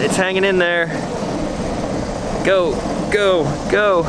it's hanging in there. Go, go, go.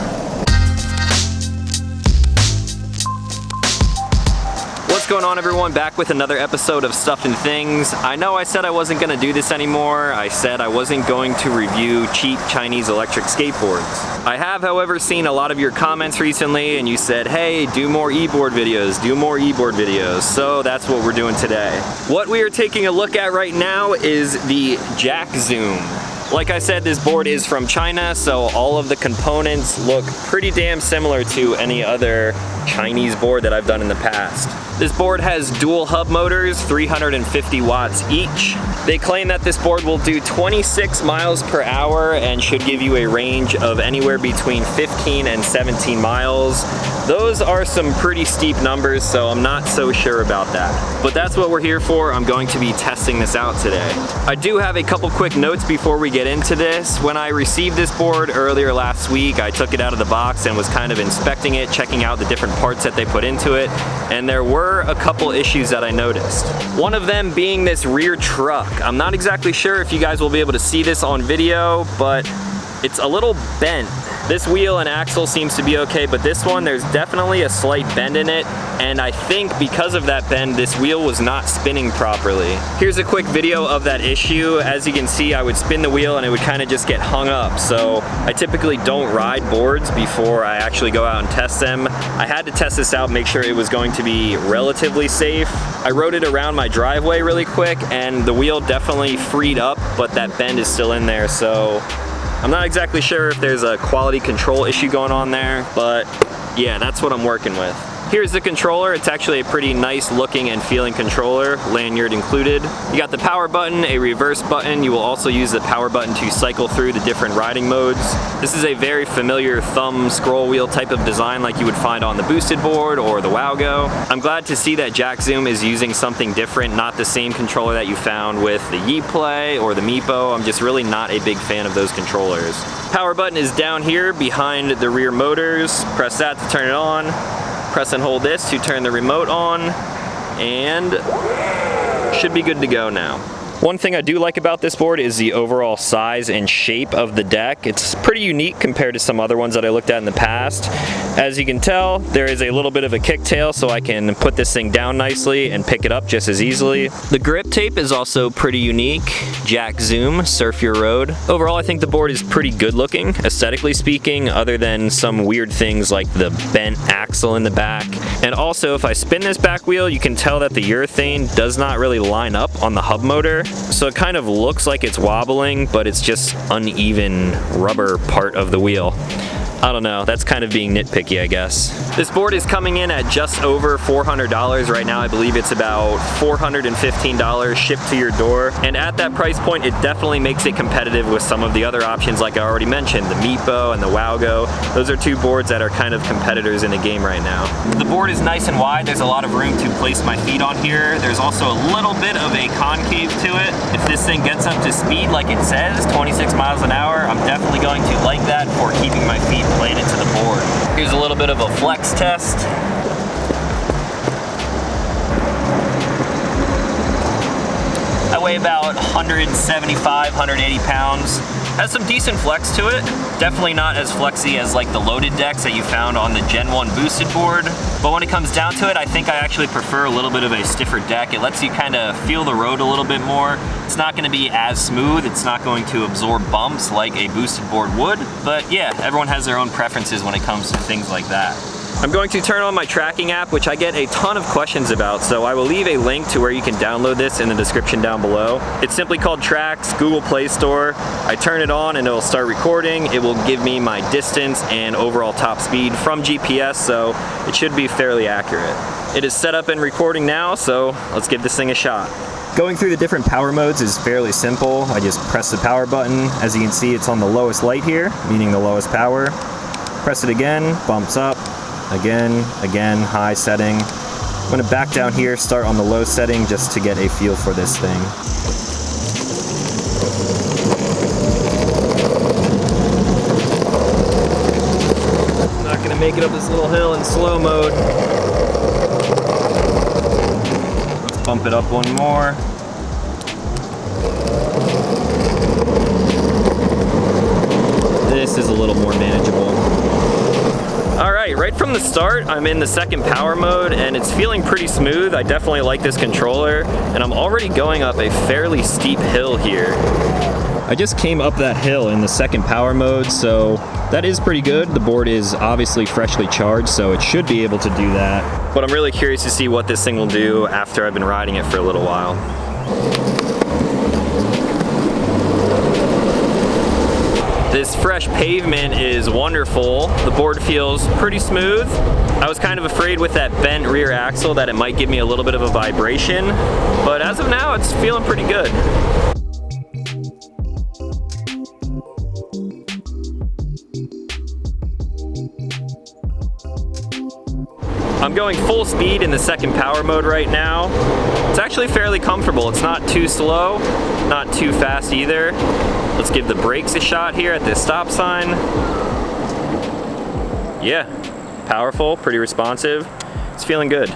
What's going on, everyone? Back with another episode of Stuff and Things. I know I said I wasn't gonna do this anymore. I said I wasn't going to review cheap Chinese electric skateboards. I have, however, seen a lot of your comments recently and you said, hey, do more e-board videos, do more e-board videos. So that's what we're doing today. What we are taking a look at right now is the JackZoom. Like I said, this board is from China, so all of the components look pretty damn similar to any other Chinese board that I've done in the past. This board has dual hub motors, 350 watts each. They claim that this board will do 26 miles per hour and should give you a range of anywhere between 15 and 17 miles. Those are some pretty steep numbers, so I'm not so sure about that. But that's what we're here for. I'm going to be testing this out today. I do have a couple quick notes before we get into this. When I received this board earlier last week, I took it out of the box and was kind of inspecting it, checking out the different parts that they put into it, and there were a couple issues that I noticed. One of them being this rear truck. I'm not exactly sure if you guys will be able to see this on video, but it's a little bent. This wheel and axle seems to be okay, but this one, there's definitely a slight bend in it, and I think because of that bend, this wheel was not spinning properly. Here's a quick video of that issue. As you can see, I would spin the wheel and it would kind of just get hung up, so I typically don't ride boards before I actually go out and test them. I had to test this out, make sure it was going to be relatively safe. I rode it around my driveway really quick, and the wheel definitely freed up, but that bend is still in there, so I'm not exactly sure if there's a quality control issue going on there, but yeah, that's what I'm working with. Here's the controller. It's actually a pretty nice looking and feeling controller, lanyard included. You got the power button, a reverse button. You will also use the power button to cycle through the different riding modes. This is a very familiar thumb scroll wheel type of design like you would find on the boosted board or the WowGo. I'm glad to see that JackZoom is using something different, not the same controller that you found with the YeePlay or the Meepo. I'm just really not a big fan of those controllers. Power button is down here behind the rear motors. Press that to turn it on. Press and hold this to turn the remote on, and should be good to go now. One thing I do like about this board is the overall size and shape of the deck. It's pretty unique compared to some other ones that I looked at in the past. As you can tell, there is a little bit of a kicktail, so I can put this thing down nicely and pick it up just as easily. The grip tape is also pretty unique. JackZoom, Surf Your Road. Overall, I think the board is pretty good looking, aesthetically speaking, other than some weird things like the bent axle in the back. And also, if I spin this back wheel, you can tell that the urethane does not really line up on the hub motor. So it kind of looks like it's wobbling, but it's just uneven rubber part of the wheel. I don't know, that's kind of being nitpicky, I guess. This board is coming in at just over $400 right now. I believe it's about $415 shipped to your door. And at that price point, it definitely makes it competitive with some of the other options like I already mentioned, the Meepo and the WowGo. Those are two boards that are kind of competitors in the game right now. The board is nice and wide. There's a lot of room to place my feet on here. There's also a little bit of a concave to it. If this thing gets up to speed like it says, 26 miles an hour, I'm definitely going to like that for keeping my feet planted to the board. Here's a little bit of a flex test. I weigh about 175, 180 pounds. Has some decent flex to it. Definitely not as flexy as like the loaded decks that you found on the Gen 1 boosted board. But when it comes down to it, I think I actually prefer a little bit of a stiffer deck. It lets you kind of feel the road a little bit more. It's not going to be as smooth. It's not going to absorb bumps like a boosted board would. But yeah, everyone has their own preferences when it comes to things like that. I'm going to turn on my tracking app, which I get a ton of questions about, so I will leave a link to where you can download this in the description down below. It's simply called Tracks, Google Play Store. I turn it on and it'll start recording. It will give me my distance and overall top speed from GPS, so it should be fairly accurate. It is set up and recording now, so let's give this thing a shot. Going through the different power modes is fairly simple. I just press the power button. As you can see, it's on the lowest light here, meaning the lowest power. Press it again, bumps up. Again, high setting. I'm gonna back down here, start on the low setting just to get a feel for this thing. I'm not gonna make it up this little hill in slow mode. Let's bump it up one more. from the start, I'm in the second power mode and it's feeling pretty smooth. I definitely like this controller, and I'm already going up a fairly steep hill here. I just came up that hill in the second power mode, so that is pretty good. The board is obviously freshly charged, so it should be able to do that. But I'm really curious to see what this thing will do after I've been riding it for a little while. This fresh pavement is wonderful. The board feels pretty smooth. I was kind of afraid with that bent rear axle that it might give me a little bit of a vibration, but as of now, it's feeling pretty good. I'm going full speed in the second power mode right now. It's actually fairly comfortable. It's not too slow, not too fast either. Let's give the brakes a shot here at this stop sign. Yeah, powerful, pretty responsive. It's feeling good.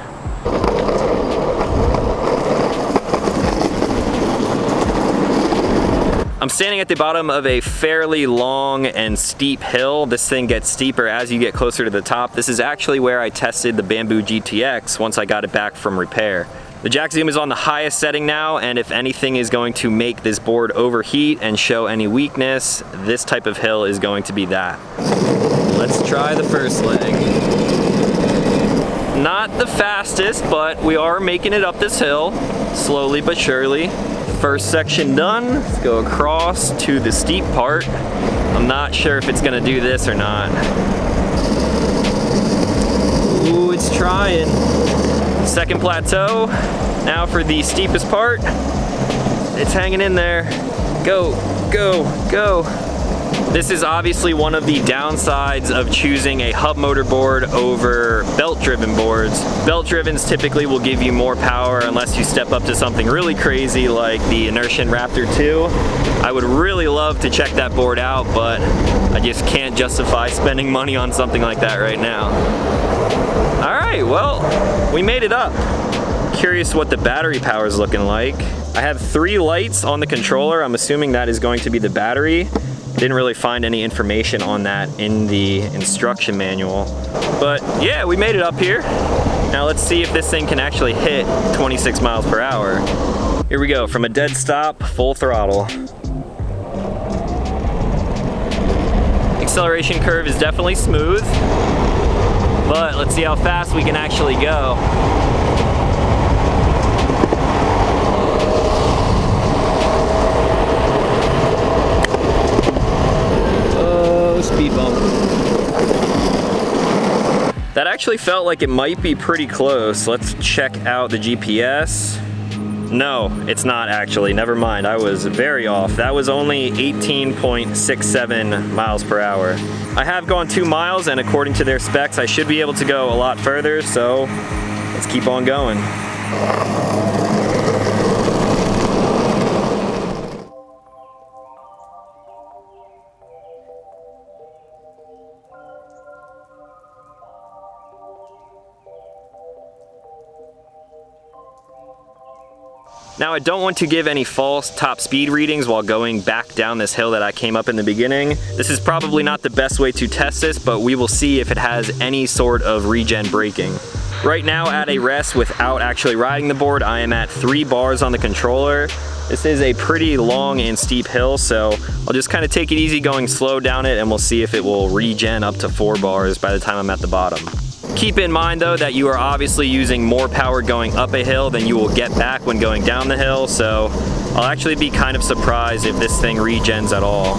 I'm standing at the bottom of a fairly long and steep hill. This thing gets steeper as you get closer to the top. This is actually where I tested the Bamboo GTX once I got it back from repair. The JackZoom is on the highest setting now, and if anything is going to make this board overheat and show any weakness, this type of hill is going to be that. Let's try the first leg. Not the fastest, but we are making it up this hill, slowly but surely. First section done. Let's go across to the steep part. I'm not sure if it's gonna do this or not. Ooh, it's trying. Second plateau. Now for the steepest part. It's hanging in there. Go, go, go. This is obviously one of the downsides of choosing a hub motor board over belt-driven boards. Belt-drivens typically will give you more power unless you step up to something really crazy like the Inertian Raptor 2. I would really love to check that board out, but I just can't justify spending money on something like that right now. All right, well, we made it up. Curious what the battery power is looking like. I have 3 lights on the controller. I'm assuming that is going to be the battery. Didn't really find any information on that in the instruction manual. But yeah, we made it up here. Now let's see if this thing can actually hit 26 miles per hour. Here we go, from a dead stop, full throttle. Acceleration curve is definitely smooth, but let's see how fast we can actually go. Speed bump. That actually felt like it might be pretty close. Let's check out the GPS. No, it's not actually. Never mind. I was very off. That was only 18.67 miles per hour. I have gone 2 miles, and according to their specs, I should be able to go a lot further, so let's keep on going. Now I don't want to give any false top speed readings while going back down this hill that I came up in the beginning. This is probably not the best way to test this, but we will see if it has any sort of regen braking. Right now at a rest without actually riding the board, I am at 3 bars on the controller. This is a pretty long and steep hill, so I'll just kind of take it easy going slow down it, and we'll see if it will regen up to 4 bars by the time I'm at the bottom. Keep in mind though that you are obviously using more power going up a hill than you will get back when going down the hill, so I'll actually be kind of surprised if this thing regens at all.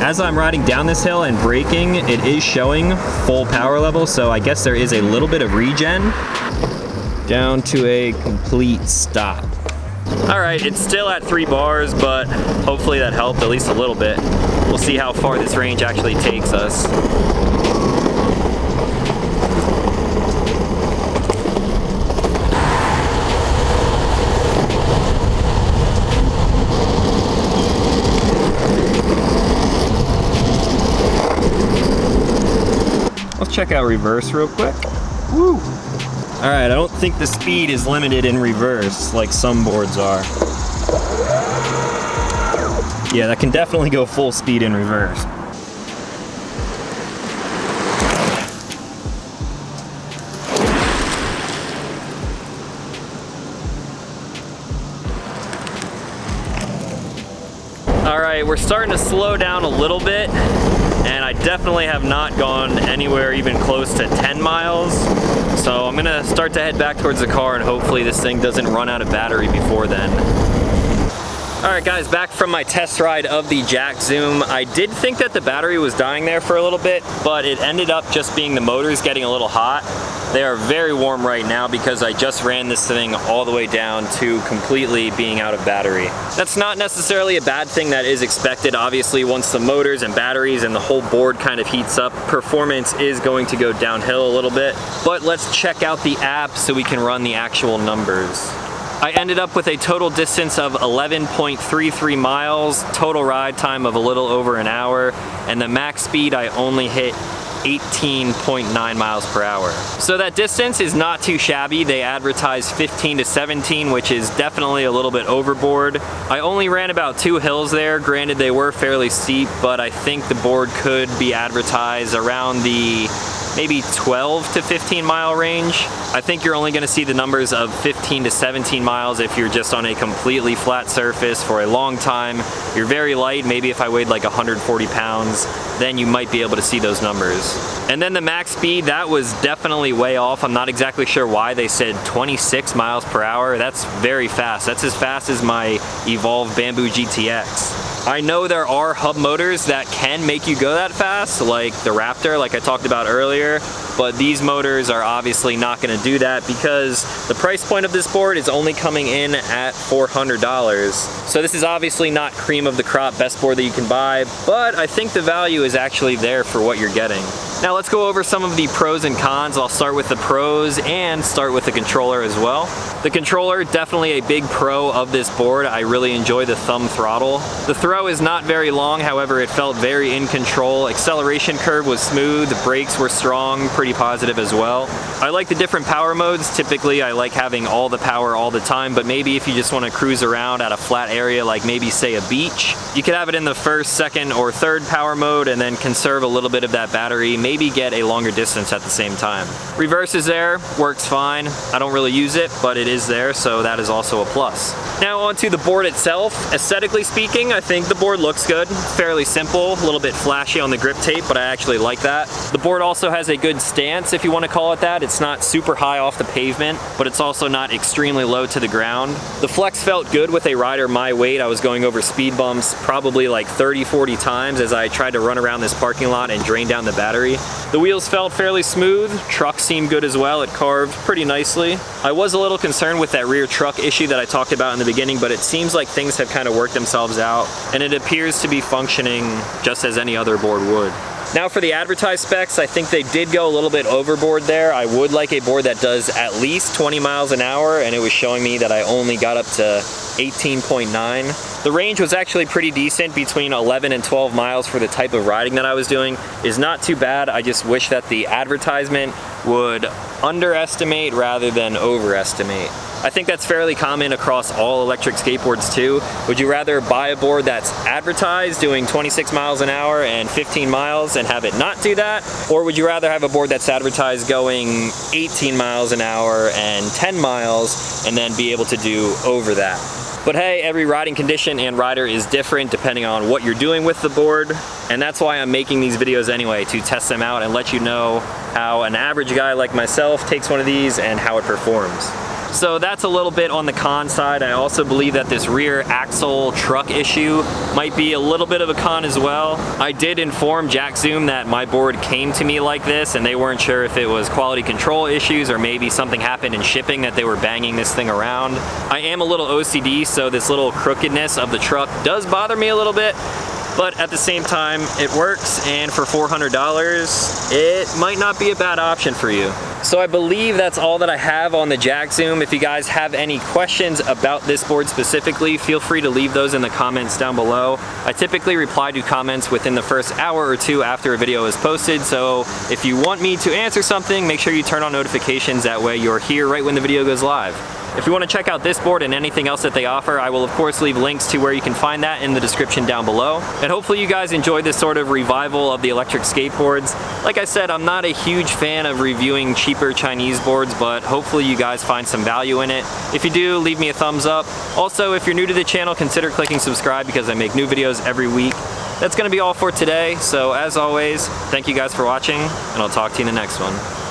As I'm riding down this hill and braking, it is showing full power level, so I guess there is a little bit of regen. Down to a complete stop. All right, it's still at 3 bars, but hopefully that helped at least a little bit. We'll see how far this range actually takes us. Let's check out reverse real quick. Woo! All right, I don't think the speed is limited in reverse like some boards are. Yeah, that can definitely go full speed in reverse. All right, we're starting to slow down a little bit, and I definitely have not gone anywhere even close to 10 miles. So I'm gonna start to head back towards the car, and hopefully this thing doesn't run out of battery before then. All right guys, back from my test ride of the JackZoom. I did think that the battery was dying there for a little bit, but it ended up just being the motors getting a little hot. They are very warm right now because I just ran this thing all the way down to completely being out of battery. That's not necessarily a bad thing, that is expected. Obviously, once the motors and batteries and the whole board kind of heats up, performance is going to go downhill a little bit. But let's check out the app so we can run the actual numbers. I ended up with a total distance of 11.33 miles, total ride time of a little over an hour, and the max speed I only hit 18.9 miles per hour. So that distance is not too shabby. They advertise 15 to 17, which is definitely a little bit overboard. I only ran about 2 hills there. Granted, they were fairly steep, but I think the board could be advertised around the maybe 12 to 15 mile range. I think you're only gonna see the numbers of 15 to 17 miles if you're just on a completely flat surface for a long time. You're very light, maybe if I weighed like 140 pounds, then you might be able to see those numbers. And then the max speed, that was definitely way off. I'm not exactly sure why they said 26 miles per hour. That's very fast. That's as fast as my Evolve Bamboo GTX. I know there are hub motors that can make you go that fast, like the Raptor, like I talked about earlier, but these motors are obviously not gonna do that because the price point of this board is only coming in at $400. So this is obviously not cream of the crop best board that you can buy, but I think the value is actually there for what you're getting. Now let's go over some of the pros and cons. I'll start with the pros and start with the controller as well. The controller, definitely a big pro of this board. I really enjoy the thumb throttle. The throw is not very long, however, it felt very in control. Acceleration curve was smooth, the brakes were strong, pretty positive as well. I like the different power modes. Typically, I like having all the power all the time, but maybe if you just want to cruise around at a flat area, like maybe say a beach, you could have it in the first, second, or third power mode and then conserve a little bit of that battery, maybe get a longer distance at the same time. Reverse is there, works fine. I don't really use it, but it is there, so that is also a plus. Now onto the board itself. Aesthetically speaking, I think the board looks good. Fairly simple, a little bit flashy on the grip tape, but I actually like that. The board also has a good stance, if you want to call it that. It's not super high off the pavement, but it's also not extremely low to the ground. The flex felt good with a rider my weight. I was going over speed bumps probably like 30-40 times as I tried to run around this parking lot and drain down the battery. The wheels felt fairly smooth. Truck seemed good as well. It carved pretty nicely. I was a little concerned with that rear truck issue that I talked about in the beginning, but it seems like things have kind of worked themselves out, and it appears to be functioning just as any other board would. Now for the advertised specs, I think they did go a little bit overboard there. I would like a board that does at least 20 miles an hour, and it was showing me that I only got up to 18.9. The range was actually pretty decent, between 11 and 12 miles for the type of riding that I was doing is not too bad. I just wish that the advertisement would underestimate rather than overestimate. I think that's fairly common across all electric skateboards too. Would you rather buy a board that's advertised doing 26 miles an hour and 15 miles and have it not do that? Or would you rather have a board that's advertised going 18 miles an hour and 10 miles and then be able to do over that? But hey, every riding condition and rider is different depending on what you're doing with the board, and that's why I'm making these videos anyway, to test them out and let you know how an average guy like myself takes one of these and how it performs. So that's a little bit on the con side. I also believe that this rear axle truck issue might be a little bit of a con as well. I did inform JackZoom that my board came to me like this and they weren't sure if it was quality control issues or maybe something happened in shipping that they were banging this thing around. I am a little OCD, so this little crookedness of the truck does bother me a little bit. But at the same time, it works, and for $400, it might not be a bad option for you. So I believe that's all that I have on the JackZoom. If you guys have any questions about this board specifically, feel free to leave those in the comments down below. I typically reply to comments within the first hour or two after a video is posted, so if you want me to answer something, make sure you turn on notifications. That way you're here right when the video goes live. If you want to check out this board and anything else that they offer, I will of course leave links to where you can find that in the description down below. And hopefully you guys enjoyed this sort of revival of the electric skateboards. Like I said, I'm not a huge fan of reviewing cheaper Chinese boards, but hopefully you guys find some value in it. If you do, leave me a thumbs up. Also, if you're new to the channel, consider clicking subscribe because I make new videos every week. That's gonna be all for today. So as always, thank you guys for watching, and I'll talk to you in the next one.